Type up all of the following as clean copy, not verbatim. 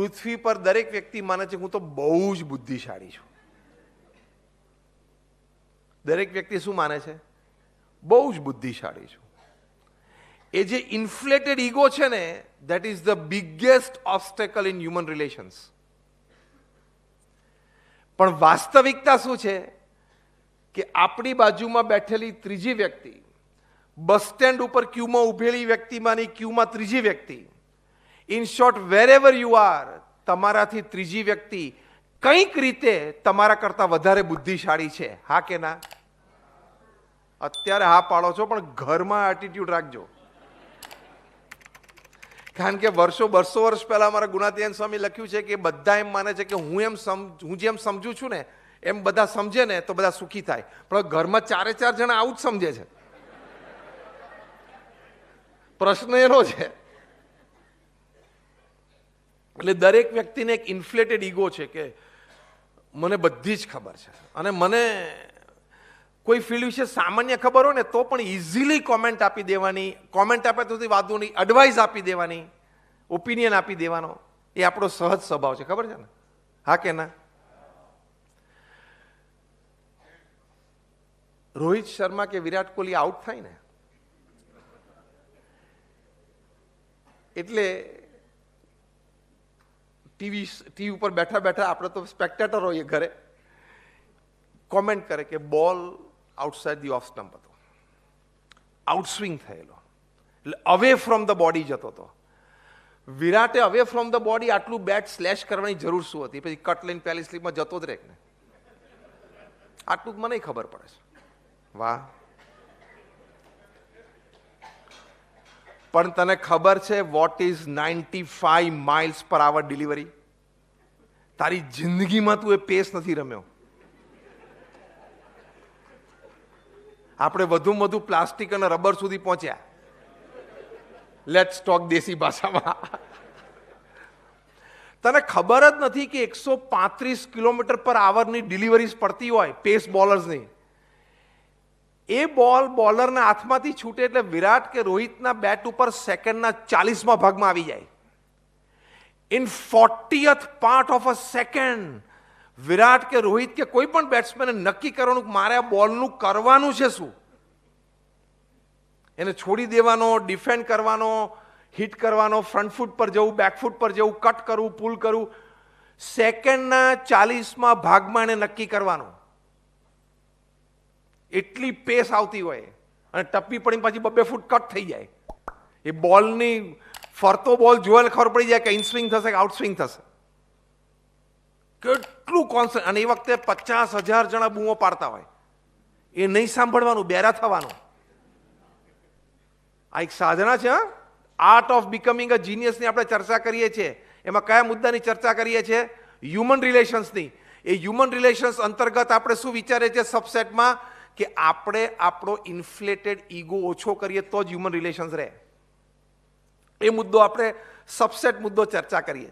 પૃથ્વી પર દરેક વ્યક્તિ માને છે હું તો બહુ જ બુદ્ધિશાળી છું. દરેક વ્યક્તિ શું માને છે? બહુ જ બુદ્ધિશાળી છું. એ જે ઇન્ફ્લેટેડ ઈગો છે ને, that is the biggest obstacle in human relations. પણ વાસ્તવિકતા શું છે કે આપણી બાજુમાં બેઠેલી ત્રીજી વ્યક્તિ, બસ સ્ટેન્ડ ઉપર ક્યુમાં ઉભેલી વ્યક્તિમાંની ક્યુમાં ત્રીજી વ્યક્તિ, ઇન શોર્ટ વેરેવર યુ આર, તમારાથી ત્રીજી વ્યક્તિ કંઈક રીતે તમારા કરતા વધારે બુદ્ધિશાળી છે. હા કે ના? અત્યારે હા પાડો છો, પણ ઘરમાં એટીટ્યુડ રાખજો. કારણ કે વર્ષો 200 વર્ષ પહેલા અમારા ગુણાતીયન સ્વામી લખ્યું છે કે બધા એમ માને છે કે હું જેમ સમજુ છું ને એમ બધા સમજે ને તો બધા સુખી થાય. પણ ઘરમાં 4 જણા આવું જ સમજે છે. પ્રશ્ન એનો છે. એટલે દરેક વ્યક્તિને એક ઇન્ફ્લેટેડ ઈગો છે કે મને બધી જ ખબર છે, અને મને કોઈ ફિલ્ડ વિશે સામાન્ય ખબર હોય ને તો પણ ઇઝીલી કોમેન્ટ આપી દેવાની, કોમેન્ટ આપે તો વાંધો નહીં, એડવાઇસ આપી દેવાની, ઓપિનિયન આપી દેવાનો, એ આપણો સહજ સ્વભાવ છે. ખબર છે ને? હા કે ના? રોહિત શર્મા કે વિરાટ કોહલી આઉટ થાય ને એટલે ટીવી ઉપર બેઠા બેઠા આપણે તો સ્પેક્ટેટર હોઈએ ઘરે, કોમેન્ટ કરે કે બોલ આઉટસાઇડ ધી ઓફ સ્ટમ્પ હતો, આઉટસ્વિંગ થયેલો, એટલે અવે ફ્રોમ ધ બોડી જતો હતો. વિરાટે અવે ફ્રોમ ધ બોડી આટલું બેટ સ્લેશ કરવાની જરૂર શું હતી? પછી કટ લઈને પહેલી સ્લીપમાં જતો જ રહે ને. આટલું જ મને ખબર પડે છે. વાહ! પણ તને ખબર છે વોટ ઇઝ 95 માઇલ્સ પર આવર ડિલિવરી? તારી જિંદગીમાં તું એ પેસ નથી રમ્યો. આપણે વધુમાં વધુ પ્લાસ્ટિક અને રબર સુધી પહોંચ્યા. લેટ્સ ટોક દેશી ભાષામાં. તને ખબર જ નથી કે 135 કિલોમીટર પર આવરની ડિલિવરીઝ પડતી હોય પેસ બોલર્સની. એ બોલ બોલરના હાથમાંથી છૂટે એટલે વિરાટ કે રોહિતના બેટ ઉપર સેકન્ડના 40મા ભાગમાં આવી જાય. In 40th part of a second Virat કે રોહિત કે કોઈ પણ બેટ્સમેને નક્કી કરવાનું કે મારે આ બોલનું કરવાનું છે શું? એને છોડી દેવાનો, ડિફેન્ડ કરવાનો, હિટ કરવાનો, ફ્રન્ટ ફૂટ પર જવું, બેક ફૂટ પર જવું, કટ કરવું, પુલ કરવું, સેકન્ડના 40મા ભાગમાં એને નક્કી કરવાનું. એટલી પેસ આવતી હોય અને ટપ્પી પડીને પછી 2 ફૂટ કટ થઈ જાય. એ બોલની ફરતો બોલ જોઈને ખબર પડી જાય કે ઇન સ્વિંગ થશે કે આઉટ સ્વિંગ થશે. કેટલું કોન્સન્ટ! અને એ વખતે 50,000 જણા બૂમો પાડતા હોય. એ નહીં સાંભળવાનું, બેરા થવાનું. આ એક સાધના છે. આર્ટ ઓફ બિકમિંગ અ જીનિયસની આપણે ચર્ચા કરીએ છીએ. એમાં કયા મુદ્દાની ચર્ચા કરીએ છીએ? હ્યુમન રિલેશન્સની. એ હ્યુમન રિલેશન્સ અંતર્ગત આપણે શું વિચારીએ છીએ સબસેટમાં? કે આપણે આપણો ઇન્ફ્લેટેડ ઈગો ઓછો કરીએ તો જ હ્યુમન રિલેશન્સ રહે. એ મુદ્દો આપણે સબસેટ મુદ્દો ચર્ચા કરીએ.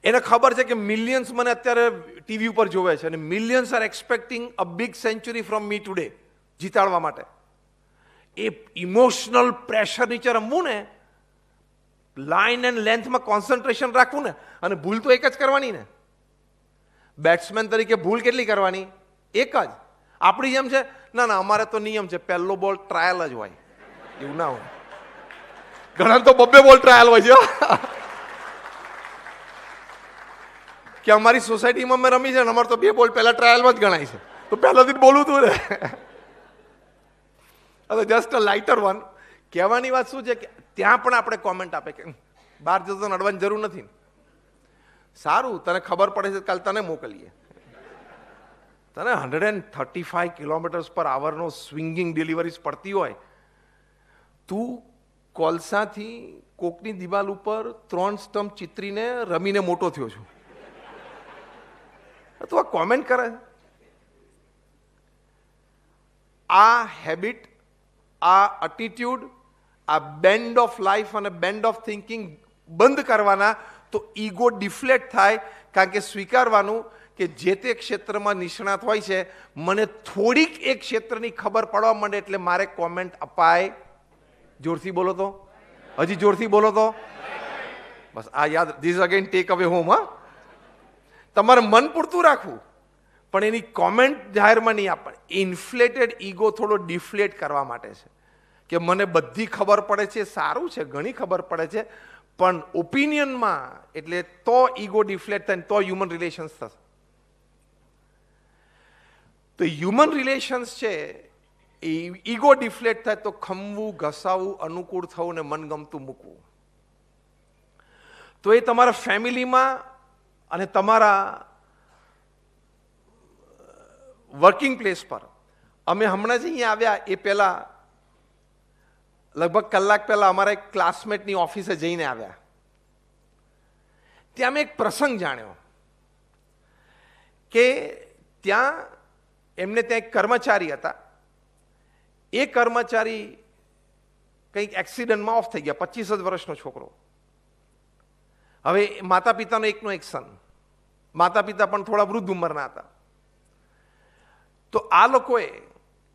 એને ખબર છે કે મિલિયન્સ મને અત્યારે ટીવી ઉપર જોવે છે અને millions are expecting a big century from me today, જીતાડવા માટે. એ ઇમોશનલ પ્રેશર નીચે રમવું ને, લાઇન એન્ડ લેન્થમાં કોન્સન્ટ્રેશન રાખવું ને, અને ભૂલ તો એક જ કરવાની ને. બેટ્સમેન તરીકે ભૂલ કેટલી કરવાની? એક જ. આપણી જેમ છે ના ના, અમારે તો નિયમ છે પહેલો બોલ ટ્રાયલ જ હોય. એવું ના હોય. ઘણા તો 2 બોલ ટ્રાયલ હોય છે કે અમારી સોસાયટીમાં મેં રમી છે ને અમારે તો 2 બોલ પહેલા ટ્રાયલમાં જ ગણાય છે, તો પહેલાથી બોલવું તું ને. Just a lighter one. કહેવાની વાત શું છે કે ત્યાં પણ આપણે કોમેન્ટ આપે કે બહાર જતો નડવાની જરૂર નથી. સારું, તને ખબર પડે છે કાલ તને મોકલીએ. તને 135 કિલોમીટર્સ પર આવરનો સ્વિંગિંગ ડિલિવરીઝ પડતી હોય, તું કોલસાથી કોકની દિવાલ ઉપર 3 સ્ટમ્પ ચિતરીને રમીને મોટો થયો છું. તું આ કોમેન્ટ કરે. આ હેબિટ, આ એટીટ્યુડ, આ બેન્ડ ઓફ લાઈફ અને બેન્ડ ઓફ થિંકિંગ બંધ કરવાના તો ઈગો ડિફ્લેટ થાય. કારણ કે સ્વીકારવાનું કે જે તે ક્ષેત્રમાં નિષ્ણાત હોય છે, મને થોડીક એક ક્ષેત્રની ખબર પડવા માંડે એટલે મારે કોમેન્ટ અપાય. જોરથી બોલો તો, હજી જોરથી બોલો તો. બસ આ યાદ, ધીસ અગેન ટેક અવે હોમ. હા, તમારે મન પૂરતું રાખવું, પણ એની કોમેન્ટ જાહેરમાં નહીં આપવાની. ઇન્ફ્લેટેડ ઈગો થોડો ડિફ્લેટ કરવા માટે છે કે મને બધી ખબર પડે છે, સારું છે, ઘણી ખબર પડે છે, પણ ઓપિનિયનમાં એટલે તો ઈગો ડિફ્લેટ થાય, તો હ્યુમન રિલેશન્સ થશે. તો હ્યુમન રિલેશન્સ છે એ ઈગો ડિફ્લેટ થાય તો ખમવું, ઘસાવું, અનુકૂળ થવું ને મનગમતું મૂકવું. તો એ તમારા ફેમિલીમાં અને તમારા વર્કિંગ પ્લેસ પર. અમે હમણાં જ અહીંયા આવ્યા એ પહેલા લગભગ કલાક પહેલા અમારા એક ક્લાસમેટની ઓફિસે જઈને આવ્યા. ત્યાં મેં એક પ્રસંગ જાણ્યો કે ત્યાં એમને ત્યાં એક કર્મચારી હતા. એ કર્મચારી કંઈક એક્સિડન્ટમાં ઓફ થઈ ગયા, 25 જ વર્ષનો છોકરો. હવે માતા પિતાનો એકનો એક સન, માતા પિતા પણ થોડા વૃદ્ધ ઉંમરના હતા. તો આ લોકોએ,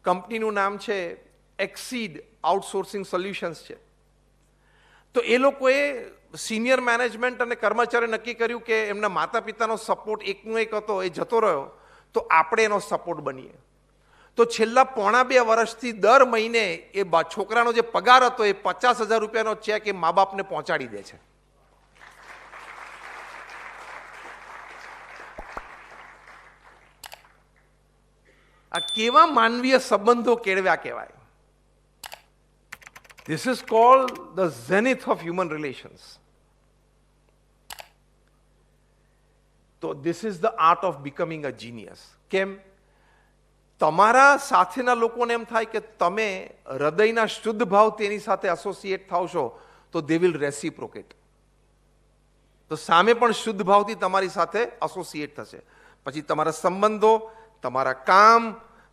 કંપનીનું નામ છે એક્સીડ આઉટસોર્સિંગ સોલ્યુશન્સ છે. તો એ લોકોએ સિનિયર મેનેજમેન્ટ અને કર્મચારીઓ નક્કી કર્યું કે એમના માતા પિતાનો સપોર્ટ એકનો એક હતો, એ જતો રહ્યો, તો આપણે એનો સપોર્ટ બનીએ. તો છેલ્લા 1.5 વર્ષથી દર મહિને એ છોકરાનો જે પગાર હતો એ 50,000 રૂપિયાનો ચેક એ મા બાપને પહોંચાડી દે છે. આ કેવા માનવીય સંબંધો કેળવ્યા કહેવાય. This is called the zenith of human relations. So this is the art of becoming a genius. કેમ? તમારા સાથેના લોકોને એમ થાય કે તમે હૃદયના શુદ્ધ ભાવ તેની સાથે એસોસિએટ થાવ છો તો they will reciprocate. તો સામે પણ શુદ્ધ ભાવથી તમારી સાથે એસોસિએટ થશે. પછી તમારા સંબંધો, તમારા કામ,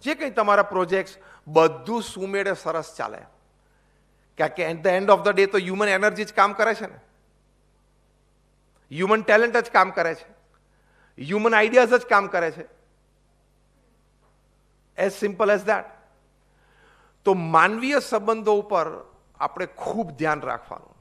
જે કંઈ તમારા પ્રોજેક્ટ્સ, બધું સુમેળે સરસ ચાલે. કારણ કે at the end of the day તો હ્યુમન એનર્જી જ કામ કરે છે ને, હ્યુમન ટેલેન્ટ જ કામ કરે છે, હ્યુમન આઈડિયાઝ જ કામ કરે છે. As simple as that. તો માનવીય સંબંધો ઉપર આપણે ખૂબ ધ્યાન રાખવાનું.